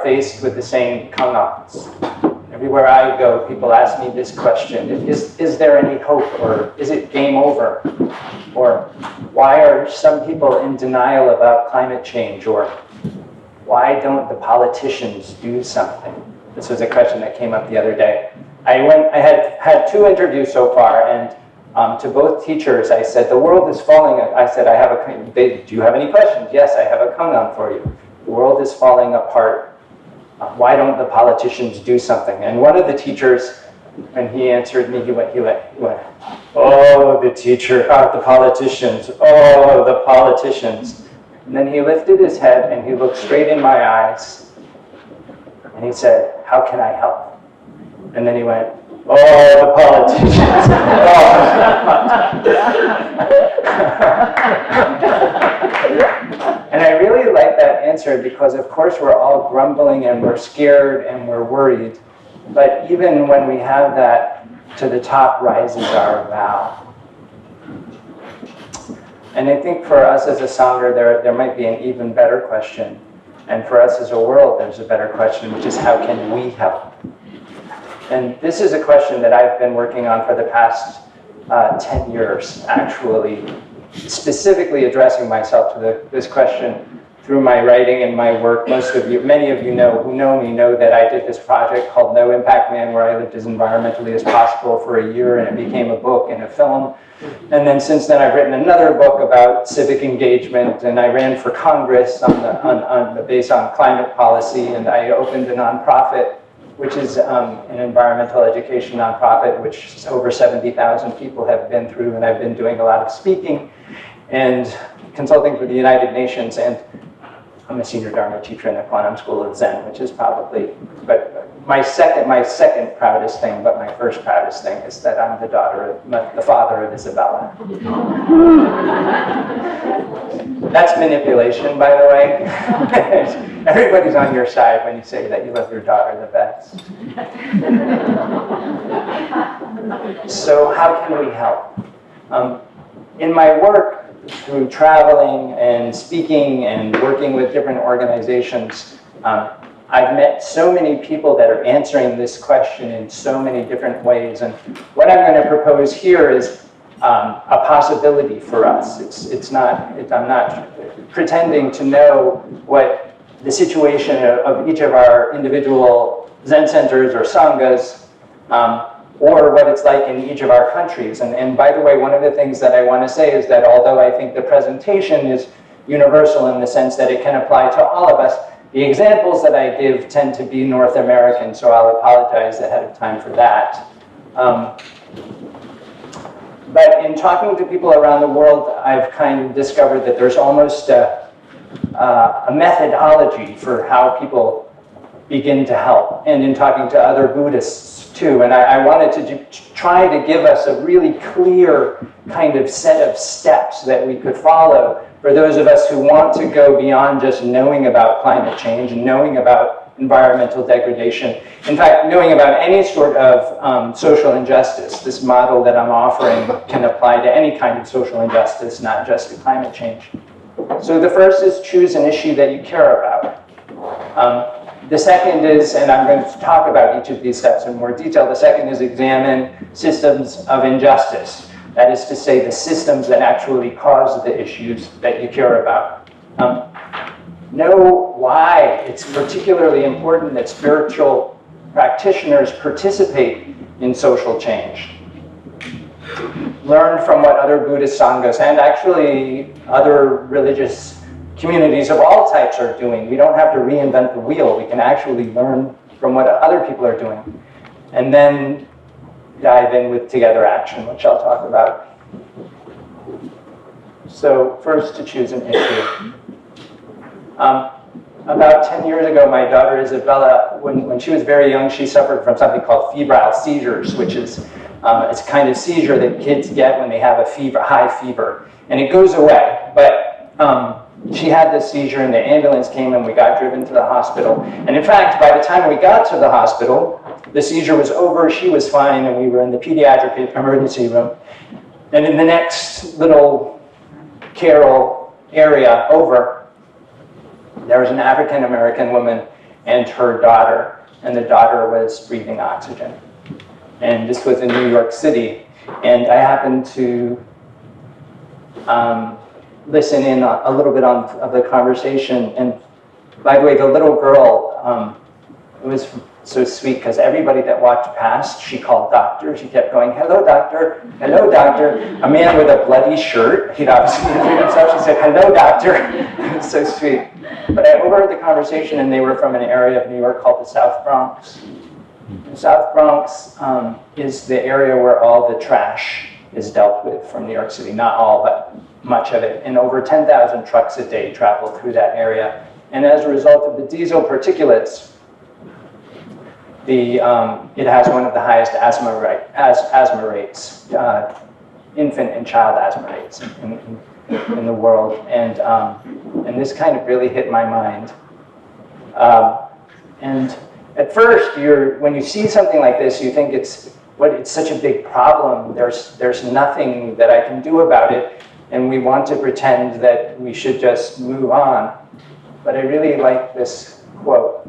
are faced with the same kangans. Everywhere I go, people ask me this question: is there any hope, or is it game over? Or why are some people in denial about climate change? Or why don't the politicians do something? This was a question that came up the other day. I had 2 interviews so far, and to both teachers, I said, the world is falling. I said, do you have any questions? Yes, I have a kangan for you. The world is falling apart. Why don't the politicians do something? And one of the teachers, when he answered me, he went, oh, the politicians, oh, the politicians. And then he lifted his head and he looked straight in my eyes and he said, how can I help? And then he went, oh, the politicians. And I really like that answer because, of course, we're all grumbling and we're scared and we're worried. But even when we have that, to the top rises our vow. And I think for us as a Sangha, there might be an even better question. And for us as a world, there's a better question, which is how can we help? And this is a question that I've been working on for the past 10 years, actually, specifically addressing myself to this question through my writing and my work. Many of you who know me know that I did this project called No Impact Man, where I lived as environmentally as possible for a year, and it became a book and a film. And then since then, I've written another book about civic engagement, and I ran for Congress based on climate policy, and I opened a nonprofit, which is an environmental education nonprofit, which over 70,000 people have been through, and I've been doing a lot of speaking and consulting for the United Nations, and I'm a senior Dharma teacher in the Quantum School of Zen, which is probably, but my second proudest thing, but my first proudest thing is that I'm the father of Isabella. That's manipulation, by the way. Everybody's on your side when you say that you love your daughter the best. So how can we help? In my work, through traveling and speaking and working with different organizations, I've met so many people that are answering this question in so many different ways. And what I'm going to propose here is a possibility for us. I'm not pretending to know what the situation of each of our individual Zen centers or Sanghas, or what it's like in each of our countries. And by the way, one of the things that I want to say is that although I think the presentation is universal in the sense that it can apply to all of us, the examples that I give tend to be North American, so I'll apologize ahead of time for that. But in talking to people around the world, I've kind of discovered that there's almost a methodology for how people begin to help, and in talking to other Buddhists too. And I wanted to try to give us a really clear kind of set of steps that we could follow for those of us who want to go beyond just knowing about climate change and knowing about environmental degradation. In fact, knowing about any sort of social injustice. This model that I'm offering can apply to any kind of social injustice, not just to climate change. So the first is choose an issue that you care about. The second is, and I'm going to talk about each of these steps in more detail, the second is examine systems of injustice. That is to say, the systems that actually cause the issues that you care about. Know why it's particularly important that spiritual practitioners participate in social change. Learn from what other Buddhist Sanghas and actually other religious communities of all types are doing. We don't have to reinvent the wheel. We can actually learn from what other people are doing. And then dive in with together action, which I'll talk about. So first, to choose an issue. About 10 years ago, my daughter Isabella, when she was very young, she suffered from something called febrile seizures, which is it's a kind of seizure that kids get when they have a fever, high fever. And it goes away, but she had this seizure and the ambulance came and we got driven to the hospital. And in fact, by the time we got to the hospital, the seizure was over, she was fine, and we were in the pediatric emergency room. And in the next little carol area over, there was an African-American woman, and her daughter. And the daughter was breathing oxygen. And this was in New York City. And I happened to listen in a little bit of the conversation. And by the way, the little girl, it was so sweet because everybody that walked past, she called doctor. She kept going, hello, doctor. Hello, doctor. A man with a bloody shirt, he'd obviously introduced himself. She said, hello, doctor. It was so sweet. But I overheard the conversation, and they were from an area of New York called the South Bronx. The South Bronx is the area where all the trash is dealt with from New York City. Not all, but much of it. And over 10,000 trucks a day travel through that area. And as a result of the diesel particulates, it has one of the highest asthma rates, infant and child asthma rates in the world. And this kind of really hit my mind. And at first, when you see something like this, you think it's such a big problem. There's nothing that I can do about it, and we want to pretend that we should just move on. But I really like this quote,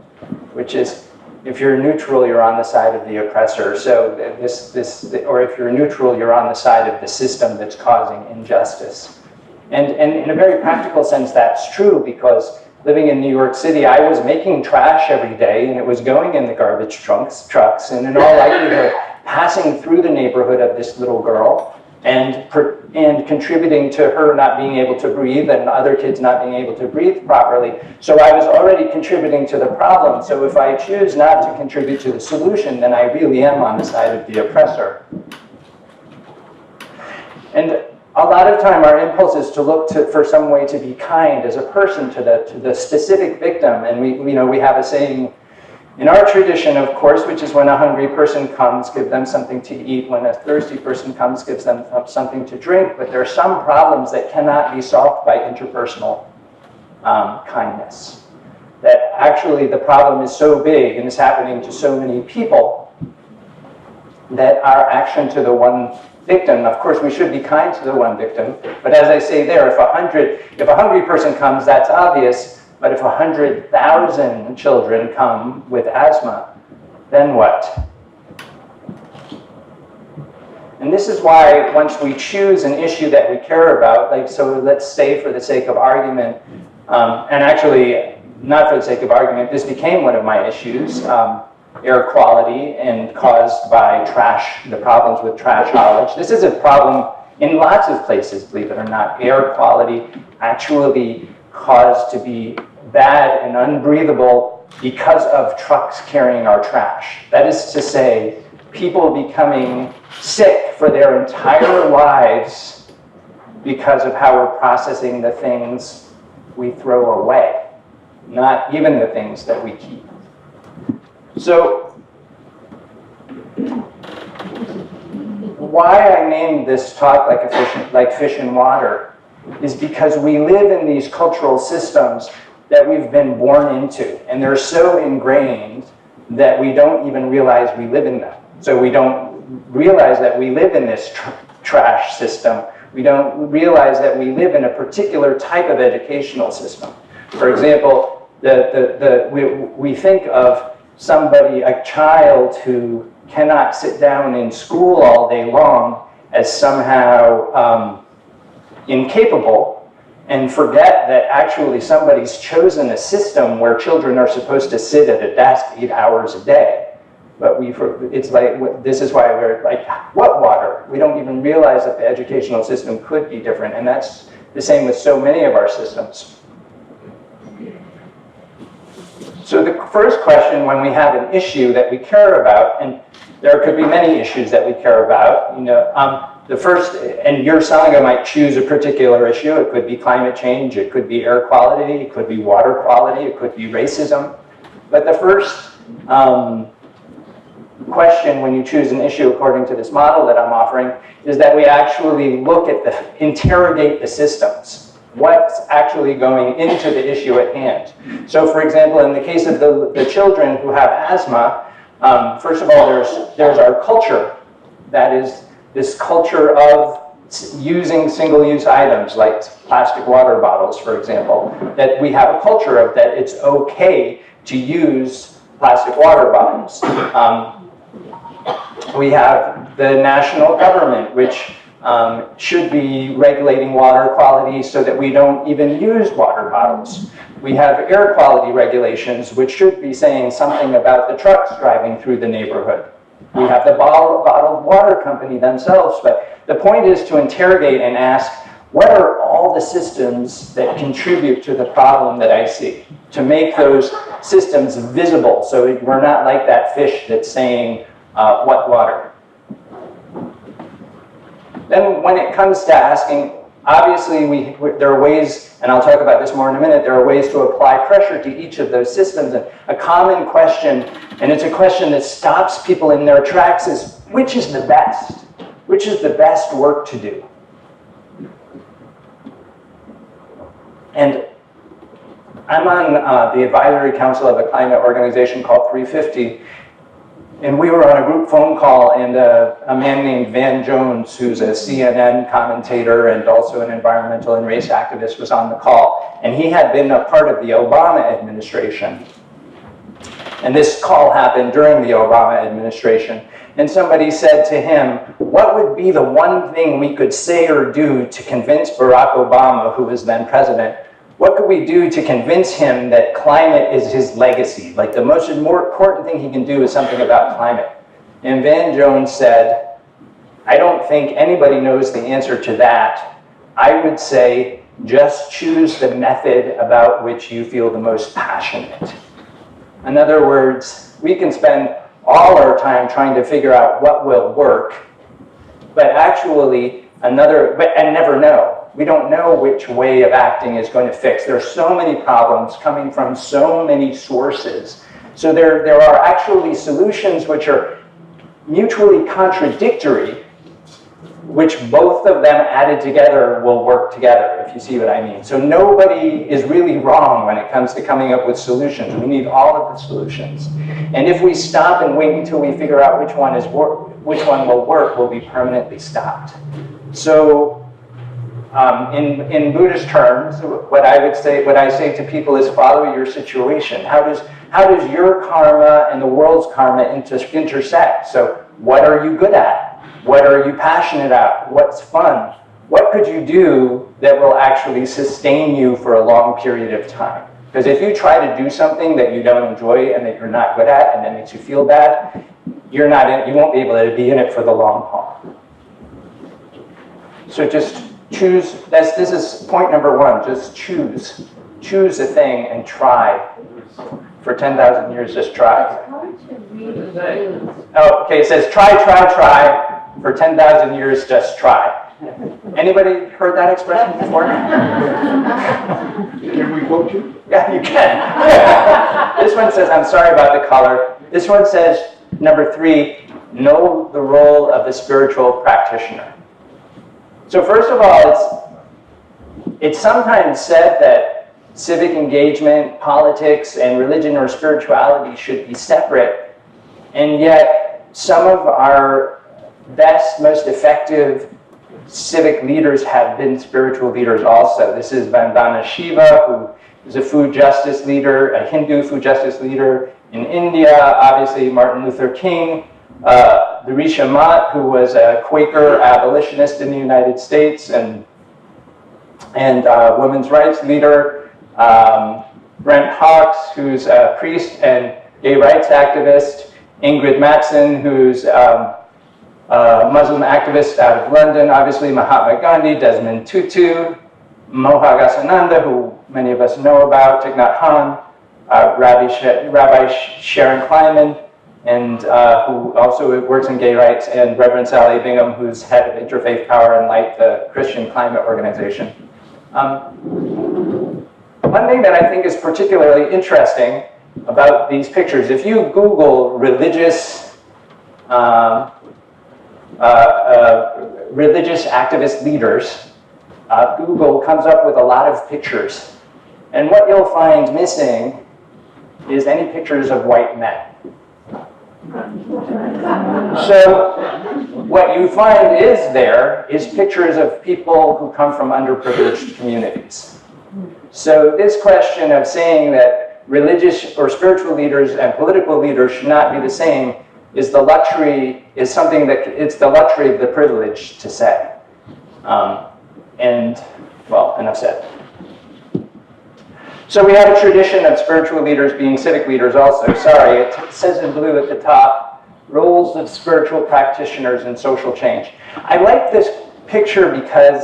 which is, if you're neutral, you're on the side of the oppressor. So or if you're neutral, you're on the side of the system that's causing injustice. And in a very practical sense, that's true, because living in New York City, I was making trash every day, and it was going in the garbage trucks, and in all likelihood, passing through the neighborhood of this little girl, and contributing to her not being able to breathe and other kids not being able to breathe properly. So I was already contributing to the problem. So if I choose not to contribute to the solution, then I really am on the side of the oppressor. And a lot of time our impulse is to look for some way to be kind as a person to the specific victim. And we have a saying in our tradition, of course, which is when a hungry person comes, give them something to eat. When a thirsty person comes, gives them something to drink. But there are some problems that cannot be solved by interpersonal kindness. That actually the problem is so big and is happening to so many people that our action to the one victim, of course we should be kind to the one victim, but as I say there, if a hungry person comes, that's obvious. But if 100,000 children come with asthma, then what? And this is why once we choose an issue that we care about, so let's say for the sake of argument, and actually not for the sake of argument, this became one of my issues, air quality, and caused by trash, the problems with trash haulage. This is a problem in lots of places, believe it or not. Air quality actually caused to be bad and unbreathable because of trucks carrying our trash. That is to say, people becoming sick for their entire lives because of how we're processing the things we throw away, not even the things that we keep. So, why I named this talk like fish in water is because we live in these cultural systems that we've been born into, and they're so ingrained that we don't even realize we live in them. So we don't realize that we live in this trash system. We don't realize that we live in a particular type of educational system. For example, we think of somebody, a child who cannot sit down in school all day long as somehow incapable, and forget that actually somebody's chosen a system where children are supposed to sit at a desk 8 hours a day. But it's like, this is why we're like, what water? We don't even realize that the educational system could be different, and that's the same with so many of our systems. So the first question when we have an issue that we care about, and there could be many issues that we care about, the first, and your Sangha might choose a particular issue. It could be climate change, it could be air quality, it could be water quality, it could be racism. But the first question when you choose an issue according to this model that I'm offering is that we actually interrogate the systems. What's actually going into the issue at hand? So for example, in the case of the children who have asthma, first of all, there's our culture. That is this culture of using single-use items like plastic water bottles, for example, that we have a culture of that it's okay to use plastic water bottles. We have the national government, which should be regulating water quality so that we don't even use water bottles. We have air quality regulations, which should be saying something about the trucks driving through the neighborhood. We have the bottled water company themselves, but the point is to interrogate and ask, what are all the systems that contribute to the problem that I see? To make those systems visible so we're not like that fish that's saying, what water? Then when it comes to asking, obviously there are ways, and I'll talk about this more in a minute, there are ways to apply pressure to each of those systems. And a common question, and it's a question that stops people in their tracks, is which is the best? Which is the best work to do? And I'm on the advisory council of a climate organization called 350, and we were on a group phone call, and a man named Van Jones, who's a CNN commentator and also an environmental and race activist, was on the call. And he had been a part of the Obama administration. And this call happened during the Obama administration. And somebody said to him, what would be the one thing we could say or do to convince Barack Obama, who was then president, what could we do to convince him that climate is his legacy? Like the most important thing he can do is something about climate. And Van Jones said, I don't think anybody knows the answer to that. I would say, just choose the method about which you feel the most passionate. In other words, we can spend all our time trying to figure out what will work, but actually and never know. We don't know which way of acting is going to fix. There are so many problems coming from so many sources. So there are actually solutions which are mutually contradictory, which both of them added together will work together, if you see what I mean. So nobody is really wrong when it comes to coming up with solutions. We need all of the solutions. And if we stop and wait until we figure out which one will work, we'll be permanently stopped. So in Buddhist terms, what I say to people is follow your situation. How does your karma and the world's karma intersect? So what are you good at? What are you passionate about? What's fun? What could you do that will actually sustain you for a long period of time? Because if you try to do something that you don't enjoy and that you're not good at and that makes you feel bad, you won't be able to be in it for the long haul. So just choose, this is point number one, just choose. Choose a thing and try. For 10,000 years, just try. Oh, okay, it says try. For 10,000 years, just try. Anybody heard that expression before? Can we quote you? Yeah, you can. This one says, I'm sorry about the color. This one says, number 3, know the role of the spiritual practitioner. So first of all, it's sometimes said that civic engagement, politics, and religion or spirituality should be separate, and yet some of our best, most effective civic leaders have been spiritual leaders also. This is Vandana Shiva, who is a food justice leader, a Hindu food justice leader in India, obviously Martin Luther King, Durisha Maat, who was a Quaker abolitionist in the United States and women's rights leader, Brent Hawkes, who's a priest and gay rights activist, Ingrid Mattson, who's Muslim activist out of London, obviously Mahatma Gandhi, Desmond Tutu, Mohagananda, who many of us know about, Thich Nhat Hanh, Rabbi Sharon Kleinman, and who also works in gay rights, and Reverend Sally Bingham, who's head of Interfaith Power and Light, the Christian climate organization. One thing that I think is particularly interesting about these pictures, if you Google religious activist leaders, Google comes up with a lot of pictures. And what you'll find missing is any pictures of white men. So what you find is pictures of people who come from underprivileged communities. So this question of saying that religious or spiritual leaders and political leaders should not be the same is the luxury, is something that it's the luxury of the privilege to say. And, well, enough said. So we have a tradition of spiritual leaders being civic leaders also. Sorry, it says in blue at the top, roles of spiritual practitioners in social change. I like this picture because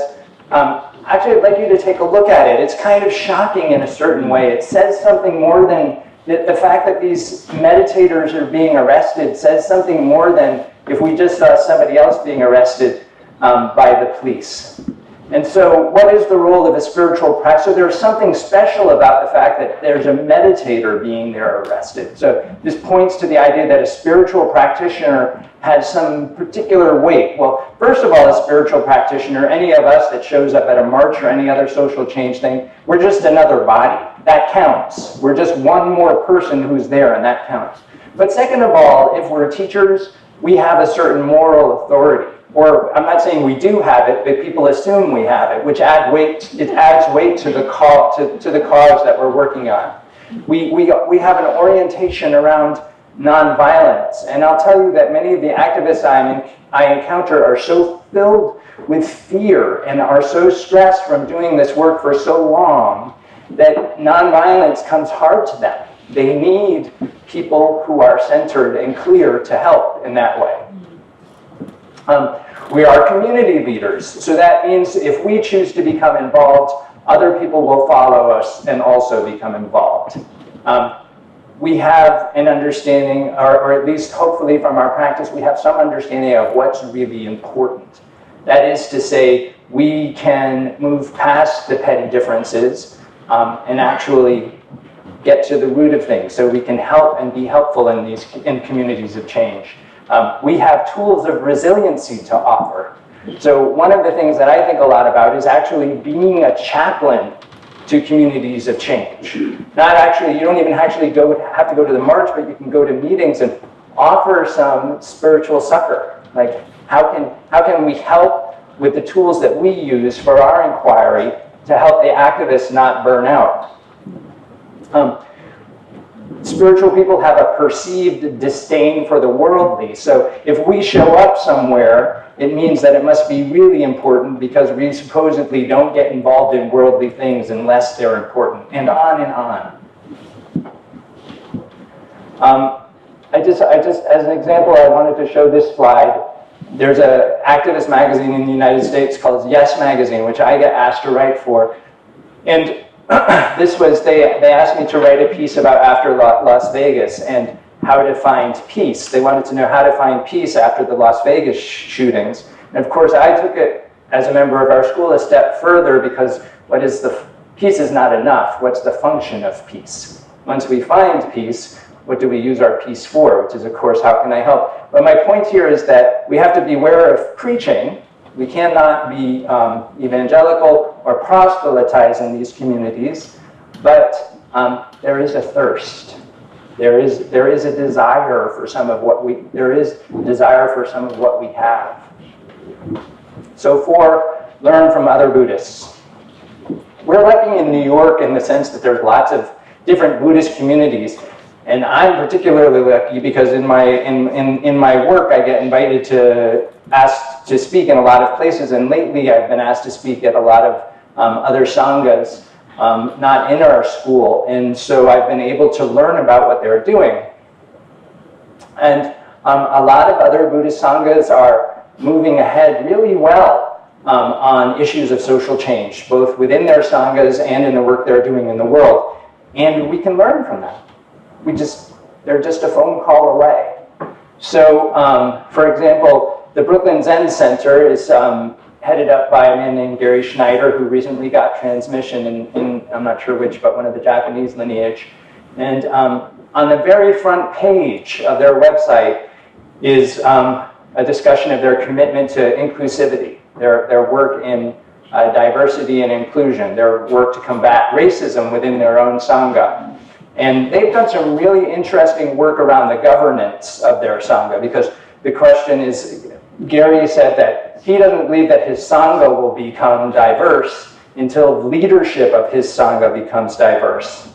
actually I'd like you to take a look at it. It's kind of shocking in a certain way. It says something more than the fact that these meditators are being arrested says something more than if we just saw somebody else being arrested by the police. And so what is the role of a spiritual practice? So there's something special about the fact that there's a meditator being there arrested. So this points to the idea that a spiritual practitioner has some particular weight. Well, first of all, a spiritual practitioner, any of us that shows up at a march or any other social change thing, we're just another body. That counts. We're just one more person who's there, and that counts. But second of all, if we're teachers, we have a certain moral authority. Or I'm not saying we do have it, but people assume we have it, which adds weight to the cause that we're working on. We have an orientation around nonviolence, and I'll tell you that many of the activists I encounter are so filled with fear and are so stressed from doing this work for so long that nonviolence comes hard to them. They need people who are centered and clear to help in that way. We are community leaders, so that means if we choose to become involved, other people will follow us and also become involved. We have an understanding, or at least hopefully from our practice, we have some understanding of what's really important. That is to say, we can move past the petty differences and actually get to the root of things, so we can help and be helpful in communities of change. We have tools of resiliency to offer. So one of the things that I think a lot about is actually being a chaplain to communities of change. Not actually, you don't even actually have to go to the march, but you can go to meetings and offer some spiritual succor. Like, how can we help with the tools that we use for our inquiry to help the activists not burn out? Spiritual people have a perceived disdain for the worldly. So if we show up somewhere, it means that it must be really important because we supposedly don't get involved in worldly things unless they're important, and on and on. As an example, I wanted to show this slide. There's an activist magazine in the United States called Yes Magazine, which I get asked to write for. And this was, they asked me to write a piece about after Las Vegas and how to find peace. They wanted to know how to find peace after the Las Vegas shootings. And of course, I took it as a member of our school a step further because peace is not enough. What's the function of peace? Once we find peace, what do we use our peace for? Which is, of course, how can I help? But my point here is that we have to beware of preaching. We cannot be evangelical or proselytize in these communities, but there is a thirst. There is a desire for some of what we have. So learn from other Buddhists. We're lucky in New York in the sense that there's lots of different Buddhist communities. And I'm particularly lucky because in my work I get asked to speak in a lot of places, and lately I've been asked to speak at a lot of other sanghas, not in our school, and so I've been able to learn about what they're doing. And a lot of other Buddhist sanghas are moving ahead really well on issues of social change, both within their sanghas and in the work they're doing in the world, and we can learn from them. They're just a phone call away. So, for example, the Brooklyn Zen Center is headed up by a man named Gary Schneider, who recently got transmission in I'm not sure which, but one of the Japanese lineage. And on the very front page of their website is a discussion of their commitment to inclusivity, their work in diversity and inclusion, their work to combat racism within their own sangha. And they've done some really interesting work around the governance of their sangha, because the question is, Gary said that he doesn't believe that his sangha will become diverse until the leadership of his sangha becomes diverse.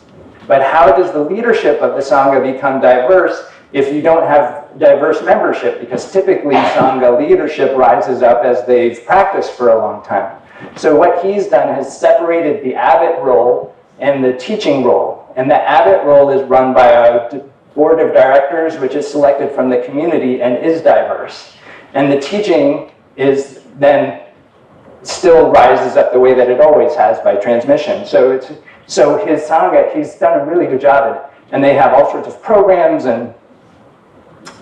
But how does the leadership of the Sangha become diverse if you don't have diverse membership? Because typically Sangha leadership rises up as they've practiced for a long time. So what he's done is separated the abbot role and the teaching role. And the abbot role is run by a board of directors, which is selected from the community and is diverse. And the teaching is then still rises up the way that it always has, by transmission. So his Sangha, he's done a really good job at it. And they have all sorts of programs, and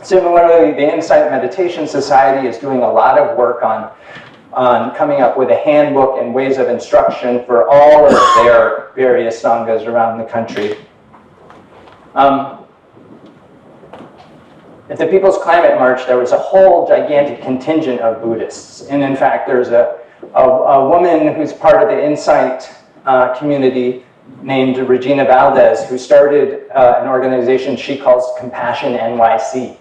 similarly, the Insight Meditation Society is doing a lot of work on coming up with a handbook and ways of instruction for all of their various Sanghas around the country. At the People's Climate March, there was a whole gigantic contingent of Buddhists. And in fact, there's a woman who's part of the Insight community named Regina Valdez, who started an organization she calls Compassion NYC.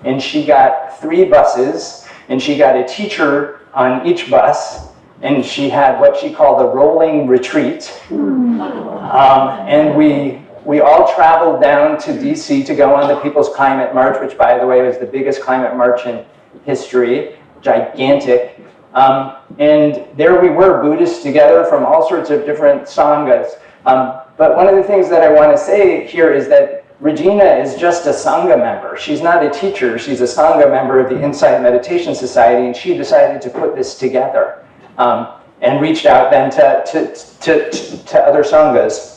And she got 3 buses, and she got a teacher on each bus, and she had what she called a rolling retreat. And we all traveled down to DC to go on the People's Climate March, which, by the way, was the biggest climate march in history, gigantic. And there we were, Buddhists together from all sorts of different Sanghas. But one of the things that I want to say here is that Regina is just a Sangha member. She's not a teacher. She's a Sangha member of the Insight Meditation Society, and she decided to put this together and reached out then to other Sanghas.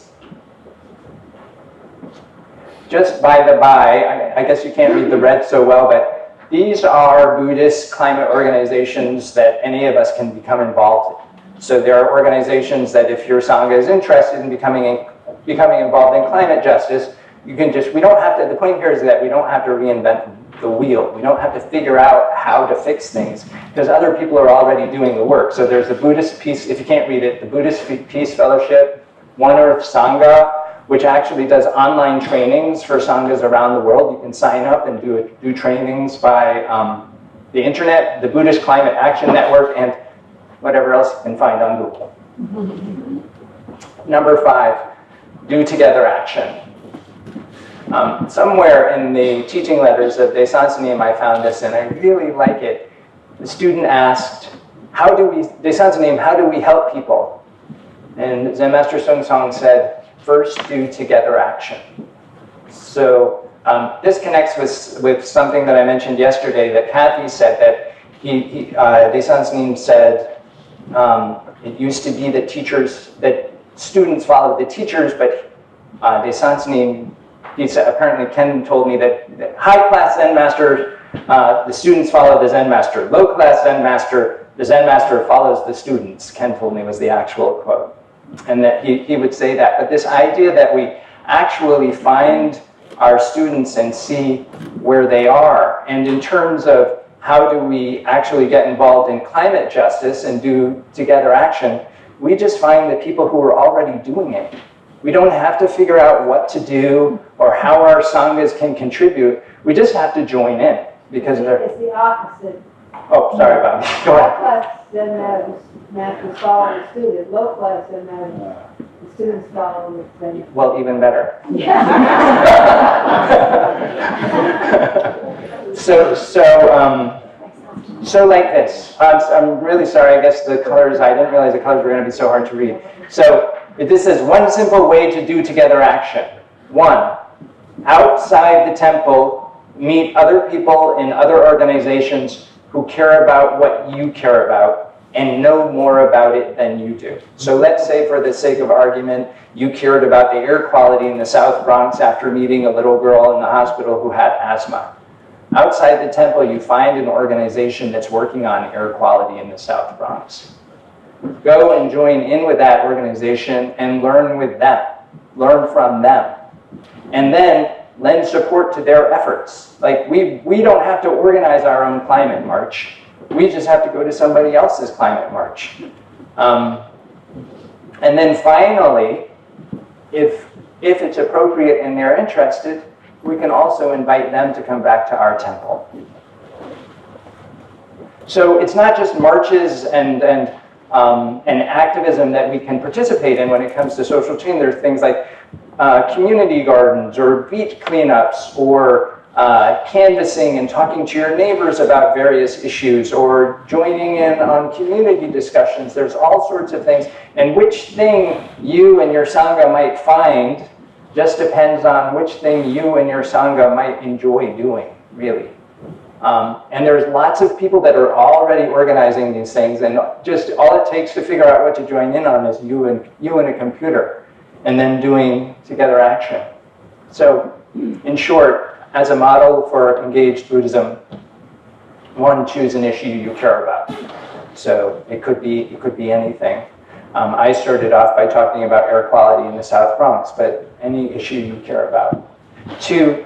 Just by the by, I guess you can't read the red so well, but these are Buddhist climate organizations that any of us can become involved in. So there are organizations that if your Sangha is interested in becoming involved in climate justice, you can just, we don't have to, the point here is that we don't have to reinvent the wheel. We don't have to figure out how to fix things, because other people are already doing the work. So there's the Buddhist Peace, if you can't read it, the Buddhist Peace Fellowship, One Earth Sangha, which actually does online trainings for Sanghas around the world. You can sign up and do trainings by the internet, the Buddhist Climate Action Network, and whatever else you can find on Google. Number 5, do together action. Somewhere in the teaching letters of Desant Sanim, I found this, and I really like it. The student asked, Desant Sanim, how do we help people? And Zen Master Sung Song said, first, do together action. So this connects with something that I mentioned yesterday that Kathy said, that Desant Sanim said, it used to be that students followed the teachers, but Desant Sanim, he said, apparently Ken told me that high-class Zen master, the students follow the Zen master. Low-class Zen master, the Zen master follows the students, Ken told me was the actual quote. And that he would say that. But this idea that we actually find our students and see where they are. And in terms of how do we actually get involved in climate justice and do together action, we just find the people who are already doing it. We don't have to figure out what to do or how our Sanghas can contribute. We just have to join in. Because it's the opposite. Oh, sorry about that. Go ahead. High-class Zen masters follow the student. Low-class Zen masters, the students follow the Zen. Well, even better. Yeah. So like this. I'm really sorry. I guess the colors, I didn't realize the colors were going to be so hard to read. So this is one simple way to do together action. 1, outside the temple, meet other people in other organizations who care about what you care about and know more about it than you do. So let's say, for the sake of argument, you cared about the air quality in the South Bronx after meeting a little girl in the hospital who had asthma. Outside the temple, you find an organization that's working on air quality in the South Bronx. Go and join in with that organization and learn with them. Learn from them. And then lend support to their efforts. Like, we don't have to organize our own climate march. We just have to go to somebody else's climate march. And then finally, if it's appropriate and they're interested, we can also invite them to come back to our temple. So it's not just marches and and activism that we can participate in when it comes to social change. There's things like community gardens or beach cleanups or canvassing and talking to your neighbors about various issues or joining in on community discussions. There's all sorts of things. And which thing you and your Sangha might find just depends on which thing you and your Sangha might enjoy doing, really. And there's lots of people that are already organizing these things, and just all it takes to figure out what to join in on is you and a computer, and then doing together action. So, in short, as a model for engaged Buddhism, one, choose an issue you care about. So it could be anything. I started off by talking about air quality in the South Bronx, but any issue you care about. Two,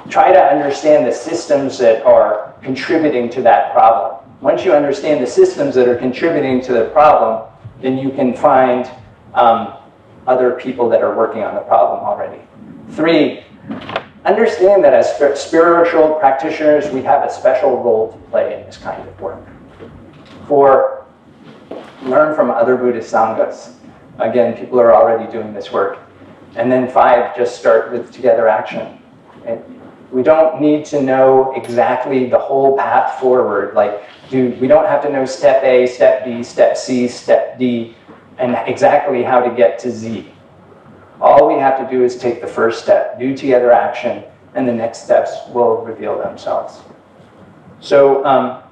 try to understand the systems that are contributing to that problem. Once you understand the systems that are contributing to the problem, then you can find other people that are working on the problem already. Three, understand that as spiritual practitioners, we have a special role to play in this kind of work. Four, learn from other Buddhist Sanghas. Again, people are already doing this work. And then five, just start with together action. We don't need to know exactly the whole path forward. Like, we don't have to know step A, step B, step C, step D, and exactly how to get to Z. All we have to do is take the first step, do together action, and the next steps will reveal themselves. So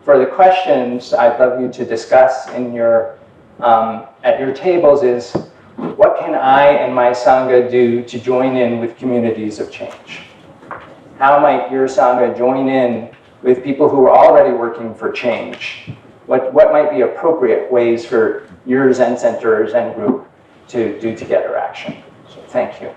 for the questions I'd love you to discuss in your, at your tables is, what can I and my Sangha do to join in with communities of change? How might your Sangha join in with people who are already working for change? What might be appropriate ways for your Zen Center or Zen group to do together action? So thank you.